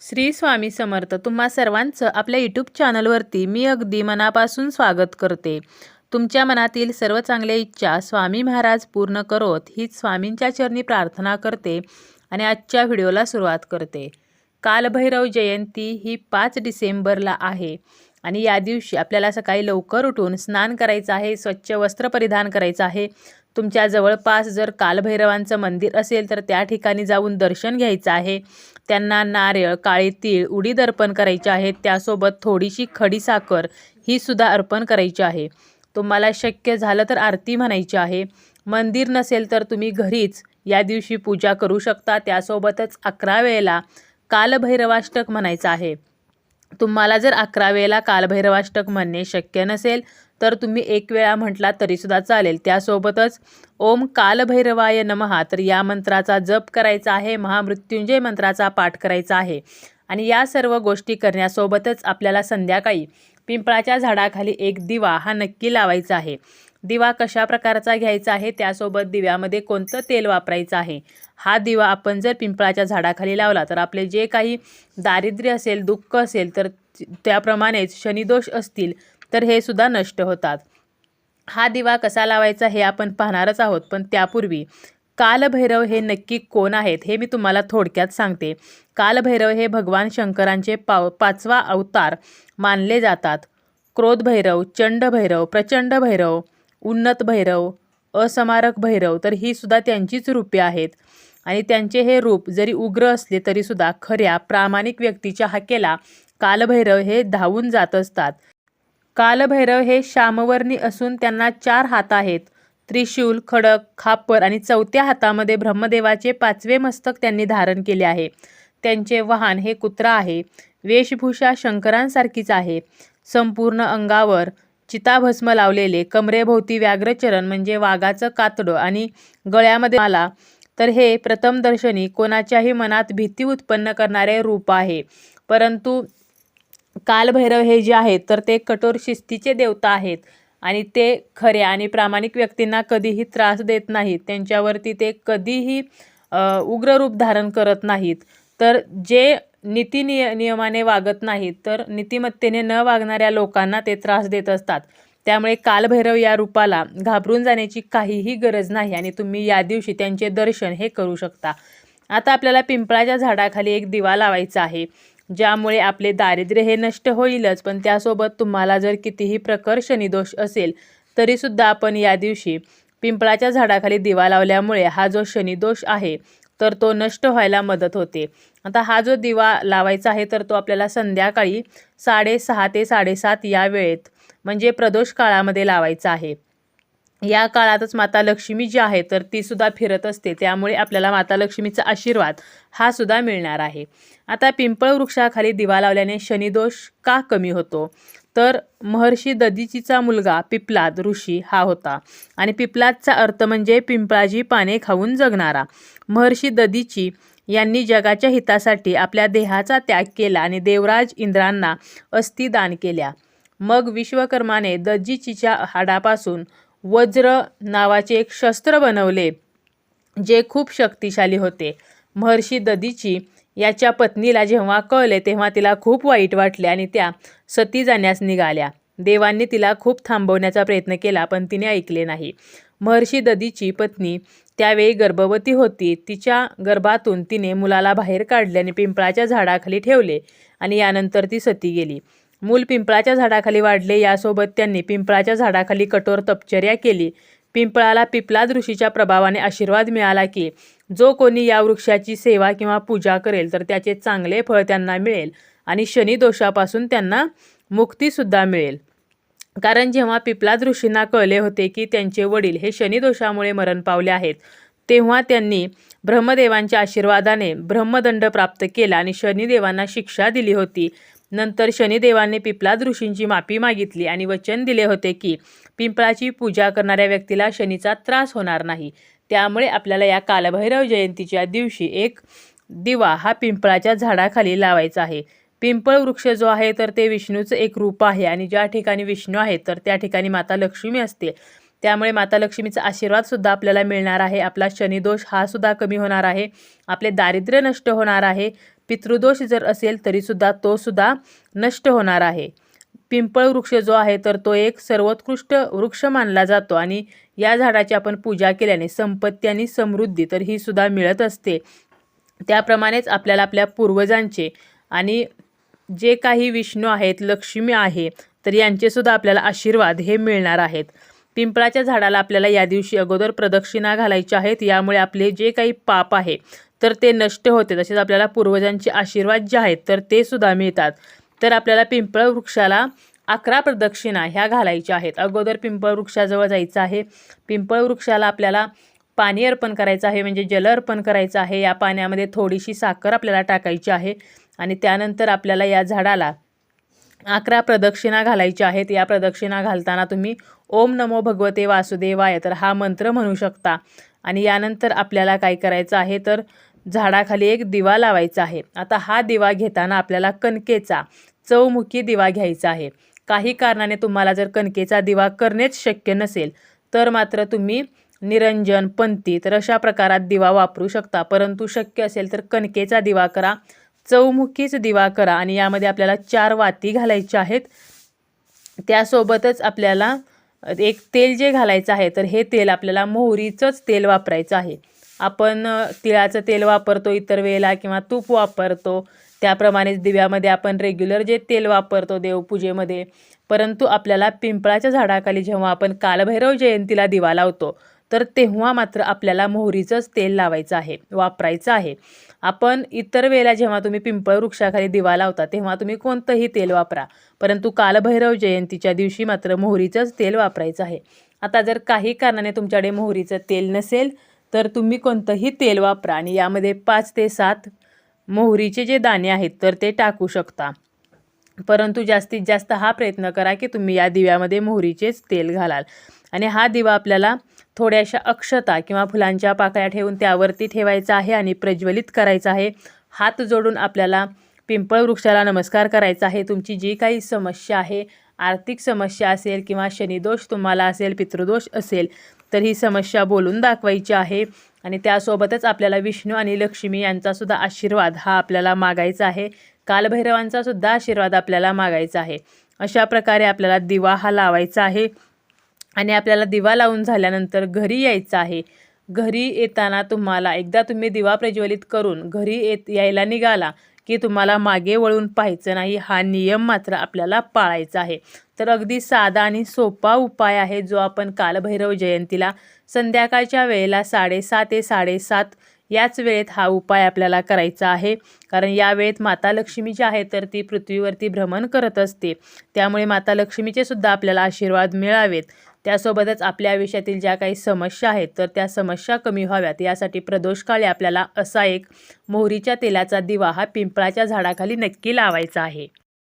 श्री स्वामी समर्थ. तुम्हा सर्वांचं आपल्या यूट्यूब चॅनलवरती मी अगदी मनापासून स्वागत करते. तुमच्या मनातील सर्व चांगल्या इच्छा स्वामी महाराज पूर्ण करोत हीच स्वामींच्या चरणी प्रार्थना करते आणि आजच्या व्हिडिओला सुरुवात करते. कालभैरव जयंती ही 5 डिसेंबरला आहे आणि या दिवशी आपल्याला सकाळी लवकर उठून स्नान करायचं आहे, स्वच्छ वस्त्र परिधान करायचं आहे. तुमच्या जवळपास जर कालभैरवांचं मंदिर असेल तर त्या ठिकाणी जाऊन दर्शन घ्यायचं आहे. त्यांना नारळ, काळे तीळ, उडीद अर्पण करायचे आहेत. त्यासोबत थोडीशी खडीसाखर ही सुद्धा अर्पण करायची आहे. तुम्हाला शक्य झालं तर आरती म्हणायची आहे. मंदिर नसेल तर तुम्ही घरीच या दिवशी पूजा करू शकता. त्यासोबतच 11 वेळेला कालभैरवाष्टक म्हणायचं आहे. तुम्हाला जर 11 वेळेला कालभैरवाष्टक म्हणणे शक्य नसेल तर तुम्ही 1 वेळा म्हटला तरीसुद्धा चालेल. त्यासोबतच ओम कालभैरवाय नमः तर या मंत्राचा जप करायचा आहे. महामृत्युंजय मंत्राचा पाठ करायचा आहे. आणि या सर्व गोष्टी करण्यासोबतच आपल्याला संध्याकाळी पिंपळाच्या झाडाखाली एक दिवा हा नक्की लावायचा आहे. दिवा कशा प्रकारचा घ्यायचा आहे, त्यासोबत दिव्यामध्ये कोणतं तेल वापरायचं आहे. हा दिवा आपण जर पिंपळाच्या झाडाखाली लावला तर आपले जे काही दारिद्र्य असेल, दुःख असेल, तर त्याप्रमाणेच शनिदोष असतील तर हे सुद्धा नष्ट होतात. हा दिवा कसा लावायचा हे आपण पाहणारच आहोत. पण त्यापूर्वी कालभैरव हे नक्की कोण आहेत हे मी तुम्हाला थोडक्यात सांगते. कालभैरव हे भगवान शंकरांचे 5वा अवतार मानले जातात. क्रोधभैरव, चंडभैरव, प्रचंड भैरव, उन्नत भैरव, असमारक भैरव तर ही सुद्धा त्यांचीच रूपे आहेत. आणि त्यांचे हे रूप जरी उग्र असले तरीसुद्धा खऱ्या प्रामाणिक व्यक्तीच्या हाकेला कालभैरव हे धावून जात असतात. कालभैरव हे श्यामवर्णी असून त्यांना 4 हात आहेत. त्रिशूल, खडक, खापर आणि 4थ्या हातामध्ये ब्रह्मदेवाचे 5वे मस्तक त्यांनी धारण केले आहे. त्यांचे वाहन हे कुत्रा आहे. वेशभूषा शंकरांसारखीच आहे. संपूर्ण अंगावर चिताभस्म लावलेले, कमरेभोवती व्याघ्रचरण म्हणजे वाघाचं कातडं आणि गळ्यामध्ये माला तर हे प्रथम दर्शनी कोणाच्याही मनात भीती उत्पन्न करणारे रूप आहे. परंतु कालभैरव हे जे आहेत तर ते कठोर शिस्तीचे देवता आहेत आणि ते खऱ्या आणि प्रामाणिक व्यक्तींना कधीही त्रास देत नाहीत. त्यांच्यावरती ते कधीही उग्र रूप धारण करत नाहीत. तर जे नियमाने वागत नाहीत तर नीतिमत्तेने न वागणाऱ्या लोकांना ते त्रास देत असतात. त्यामुळे कालभैरव या रूपाला घाबरून जाण्याची काहीही गरज नाही आणि तुम्ही या दिवशी त्यांचे दर्शन हे करू शकता. आता आपल्याला पिंपळाच्या झाडाखाली एक दिवा लावायचा आहे, ज्यामुळे आपले दारिद्र्य हे नष्ट होईलच, पण त्यासोबत तुम्हाला जर कितीही प्रखर शनिदोष असेल तरीसुद्धा आपण या दिवशी पिंपळाच्या झाडाखाली दिवा लावल्यामुळे हा जो शनिदोष आहे तर तो नष्ट व्हायला मदत होते. आता हा जो दिवा लावायचा आहे तर तो आपल्याला संध्याकाळी 6:30 ते 7:30 या वेळेत म्हणजे प्रदोष काळामध्ये लावायचा आहे. या काळातच माता लक्ष्मी जी आहे तर ती सुद्धा फिरत असते. त्यामुळे आपल्याला माता लक्ष्मीचा आशीर्वाद हा सुद्धा मिळणार आहे. आता पिंपळ वृक्षाखाली दिवा लावल्याने शनिदोष का कमी होतो, तर महर्षी दधीचीचा मुलगा पिप्लाद ऋषी हा होता आणि पिप्लादचा अर्थ म्हणजे पिंपळाची पाने खाऊन जगणारा. महर्षी दधीची यांनी जगाच्या हितासाठी आपल्या देहाचा त्याग केला आणि देवराज इंद्रांना अस्थी दान केल्या. मग विश्वकर्माने दधीचीच्या हाडापासून वज्र नावाचे एक शस्त्र बनवले जे खूप शक्तिशाली होते. महर्षी दधीची याच्या पत्नीला जेव्हा कळले तेव्हा तिला खूप वाईट वाटले आणि त्या सती जाण्यास निघाल्या. देवांनी तिला खूप थांबवण्याचा प्रयत्न केला पण तिने ऐकले नाही. महर्षी दधीची पत्नी त्यावेळी गर्भवती होती. तिच्या गर्भातून तिने मुलाला बाहेर काढले आणि पिंपळाच्या झाडाखाली ठेवले आणि यानंतर ती सती गेली. मूल पिंपळाच्या झाडाखाली वाढले. यासोबत त्यांनी पिंपळाच्या झाडाखाली कठोर तपश्चर्या केली. पिंपळाला पिप्लाद ऋषीच्या प्रभावाने आशीर्वाद मिळाला की जो कोणी या वृक्षाची सेवा किंवा पूजा करेल तर त्याचे चांगले फळ त्यांना मिळेल आणि शनिदोषापासून त्यांना मुक्तीसुद्धा मिळेल. कारण जेव्हा पिप्लाद ऋषींना कळले होते की त्यांचे वडील हे शनिदोषामुळे मरण पावले आहेत तेव्हा त्यांनी ब्रह्मदेवांच्या आशीर्वादाने ब्रह्मदंड प्राप्त केला आणि शनिदेवांना शिक्षा दिली होती. नंतर शनिदेवाने पिप्लाद ऋषींची माफी मागितली आणि वचन दिले होते की पिंपळाची पूजा करणाऱ्या व्यक्तीला शनीचा त्रास होणार नाही. त्यामुळे आपल्याला या कालभैरव जयंतीच्या दिवशी एक दिवा हा पिंपळाच्या झाडाखाली लावायचा आहे. पिंपळ वृक्ष जो आहे तर ते विष्णूचं एक रूप आहे आणि ज्या ठिकाणी विष्णू आहे तर त्या ठिकाणी माता लक्ष्मी असते. त्यामुळे माता लक्ष्मीचा आशीर्वादसुद्धा आपल्याला मिळणार आहे. आपला शनिदोष हा सुद्धा कमी होणार आहे. आपले दारिद्र्य नष्ट होणार आहे. पितृदोष जर असेल तरीसुद्धा तो सुद्धा नष्ट होणार आहे. पिंपळ वृक्ष जो आहे तर तो एक सर्वोत्कृष्ट वृक्ष मानला जातो आणि या झाडाची आपण पूजा केल्याने संपत्ती आणि समृद्धी तर ही सुद्धा मिळत असते. त्याप्रमाणेच आपल्याला आपल्या पूर्वजांचे आणि जे काही विष्णू आहेत, लक्ष्मी आहे, तर यांचे सुद्धा आपल्याला आशीर्वाद हे मिळणार आहेत. पिंपळाच्या झाडाला आपल्याला या दिवशी अगोदर प्रदक्षिणा घालायच्या आहेत. यामुळे आपले जे काही पाप आहे तर ते नष्ट होते. तसेच आपल्याला पूर्वजांचे आशीर्वाद जे आहेत तर ते सुद्धा मिळतात. तर आपल्याला पिंपळ वृक्षाला 11 प्रदक्षिणा ह्या घालायच्या आहेत. अगोदर पिंपळ वृक्षाजवळ जायचं आहे. पिंपळ वृक्षाला आपल्याला पाणी अर्पण करायचं आहे, म्हणजे जल अर्पण करायचं आहे. या पाण्यामध्ये थोडीशी साखर आपल्याला टाकायची आहे आणि त्यानंतर आपल्याला या झाडाला 11 प्रदक्षिणा घालायच्या आहेत. या प्रदक्षिणा घालताना तुम्ही ओम नमो भगवते वासुदेवाय तर हा मंत्र म्हणू शकता. आणि यानंतर आपल्याला काय करायचं आहे तर झाडाखाली एक दिवा लावायचा आहे. आता हा दिवा घेताना आपल्याला कणकेचा चौमुखी दिवा घ्यायचा आहे. काही कारणाने तुम्हाला जर कणकेचा दिवा करणेच शक्य नसेल तर मात्र तुम्ही निरंजन, पंती तर अशा प्रकारात दिवा वापरू शकता. परंतु शक्य असेल तर कणकेचा दिवा करा, चौमुखीच दिवा करा आणि यामध्ये आपल्याला 4 वाती घालायच्या आहेत. त्यासोबतच आपल्याला एक तेल जे घालायचं आहे तर हे तेल आपल्याला मोहरीचंच तेल वापरायचं आहे. आपण तिळाचं तेल वापरतो इतर वेळेला किंवा तूप वापरतो, त्याप्रमाणेच दिव्यामध्ये आपण रेग्युलर जे तेल वापरतो देवपूजेमध्ये. परंतु आपल्याला पिंपळाच्या झाडाखाली जेव्हा आपण कालभैरव जयंतीला दिवा लावतो तर तेव्हा मात्र आपल्याला मोहरीचंच तेल लावायचं आहे, वापरायचं आहे. आपण इतर वेळेला जेव्हा तुम्ही पिंपळ वृक्षाखाली दिवा लावता तेव्हा तुम्ही कोणतंही तेल वापरा, परंतु कालभैरव जयंतीच्या दिवशी मात्र मोहरीचंच तेल वापरायचं आहे. आता जर काही कारणाने तुमच्याकडे मोहरीचं तेल नसेल तर तुम्ही कोणतंही तेल वापरा आणि यामध्ये 5 ते 7 मोहरीचे जे दाणे आहेत तर ते टाकू शकता. परंतु जास्तीत जास्त हा प्रयत्न करा की तुम्ही या दिव्यामध्ये मोहरीचेच तेल घालाल. आणि हा दिवा आपल्याला थोड्याशा अक्षता किंवा फुलांच्या पाकळ्या ठेवून त्यावरती ठेवायचा आहे आणि प्रज्वलित करायचा आहे. हात जोडून आपल्याला पिंपळ वृक्षाला नमस्कार करायचा आहे. तुमची जी काही समस्या आहे, आर्थिक समस्या असेल किंवा शनिदोष तुम्हाला असेल, पितृदोष असेल, तर ही समस्या बोलून दाखवायची आहे. आणि त्यासोबतच आपल्याला विष्णू आणि लक्ष्मी यांचासुद्धा आशीर्वाद हा आपल्याला मागायचा आहे. कालभैरवांचा सुद्धा आशीर्वाद आपल्याला मागायचा आहे. अशा प्रकारे आपल्याला दिवा हा लावायचा आहे. आणि आपल्याला दिवा लावून झाल्यानंतर घरी यायचं आहे. घरी येताना तुम्हाला एकदा तुम्ही दिवा प्रज्वलित करून घरी यायला निघाला की तुम्हाला मागे वळून पाहायचं नाही. हा नियम मात्र आपल्याला पाळायचा आहे. तर अगदी साधा आणि सोपा उपाय आहे जो आपण कालभैरव जयंतीला संध्याकाळच्या वेळेला 6:30 ते 7:30 याच वेळेत हा उपाय आपल्याला करायचा आहे. कारण या वेळेत माता लक्ष्मी जी आहे तर ती पृथ्वीवरती भ्रमण करत असते. त्यामुळे माता लक्ष्मीचे सुद्धा आपल्याला आशीर्वाद मिळावेत. त्यासोबतच आपल्या आयुष्यातील ज्या काही समस्या आहेत तर त्या समस्या कमी व्हाव्यात यासाठी प्रदोषकाळी आपल्याला असा एक मोहरीच्या तेलाचा दिवा हा पिंपळाच्या झाडाखाली नक्की लावायचा आहे.